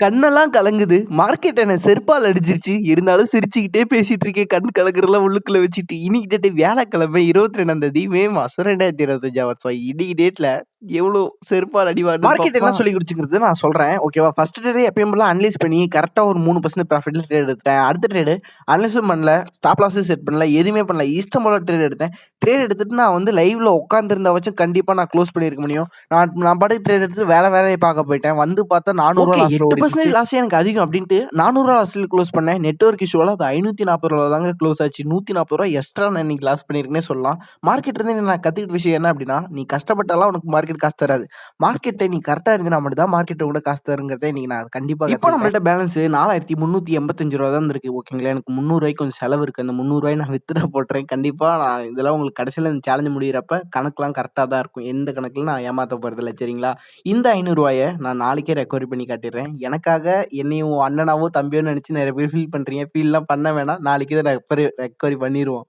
கண்ணெல்லாம் கலங்குது. மார்க்கெட் என்ன செருப்பால அடிச்சிருச்சு. இருந்தாலும் சிரிச்சுக்கிட்டே பேசிட்டு இருக்கேன். கண் கலங்குறதெல்லாம் உள்ளுக்குள்ள வச்சுட்டு. இன்னைக்கு டேட்டு வியாழக்கிழமை 22ஆம் தேதி மே மாசம் 2025ஆம் வருஷம். இன்னைக்கு டேட்ல எவ்ளோ செருப்பால அடி வாங்குனேன் மார்க்கெட் என்ன பாப்போமா? சொல்லி குடுச்சுங்கிறது நான் சொல்றேன். ஓகேவா? ஃபர்ஸ்ட் ட்ரேடே எப்பயும் போல அனலைஸ் பண்ணி கரெக்ட்டா ஒரு 3% ப்ராஃபிட்ல ட்ரேட் எடுத்துட்டேன். அடுத்த ட்ரேடு அனலைஸும் பண்ணல. ஸ்டாப் லாஸும் செட் பண்ணல. எதுவுமே பண்ணல. இஷ்டம் போல ட்ரேட் எடுத்தேன். ட்ரேட் எடுத்துட்டு நான் வந்து லைவ்ல உட்கார்ந்திருந்தாவாச்சும் கண்டிப்பா நான் க்ளோஸ் பண்ணியிருக்க முடியும். நான் பாட்டுக்கு ட்ரேட் எடுத்துட்டு வேலைய பார்க்க போயிட்டேன். வந்து பார்த்தா ரூ. 400 ஓகே. லாஸ்ல ஓடிடுச்சு. 8% லாஸே எனக்கு அதிகம் அப்டின்ட்டு ரூ. 400 லாஸ்ல க்ளோஸ் பண்ணேன். நெட்வொர்க் இஷ்யூவால அது ரூ. 540 தாங்க க்ளோஸ் ஆச்சு. ரூ. 140 எக்ஸ்ட்ரா நான் இன்னைக்கு லாஸ் பண்ணியிருக்கேன்னே சொல்லலாம். மார்க்கெட் இருந்து நான் கத்துக்கிட்ட விஷயம் என்ன அப்டின்னா, நீ கஷ்டப்பட்டாலாம் உனக்கு மார்க்கெட் காசு தராது. மார்க்கெட்ட நீ கரெக்ட்டா இருந்தீனா மட்டும் தான் மார்க்கெட் உன்கிட்ட காசு தருங்கிறத இன்னைக்கு நான் கண்டிப்பா இப்போ கத்துக்கிட்டேன். நம்மள்ட்ட பேலன்ஸ் ரூ. 4385 தான் இருக்கு. ஓகேங்களா? எனக்கு ரூ. 300 கொஞ்சம் செலவு இருக்கு. அந்த ரூ. 300 நான் வித்ட்ரா போட்டுறேன். கண்டிப்பா நான் இதெல்லாம் உங்களுக்கு கடைசியில இந்த சேலஞ்ச் முடியிறப்ப கணக்குலாம் கரெக்ட்டா தான் இருக்கும். எந்த கணக்குல நான் ஏமாத்த போறதில்ல. சரிங்களா? இந்த ரூ. 500 நான் நாளைக்கே ரெக்கவரி பண்ணி காட்டிர்றேன். எனக்காக என்னையும் அண்ணனாவோ, தம்பியோ நெனச்சு நெறைய பேர் ஃபீல் பண்றீங்க. ஃபீல்லாம் பண்ண வேணாம். நாளைக்கே இத ரெக்கவரி பண்ணிருவோம்.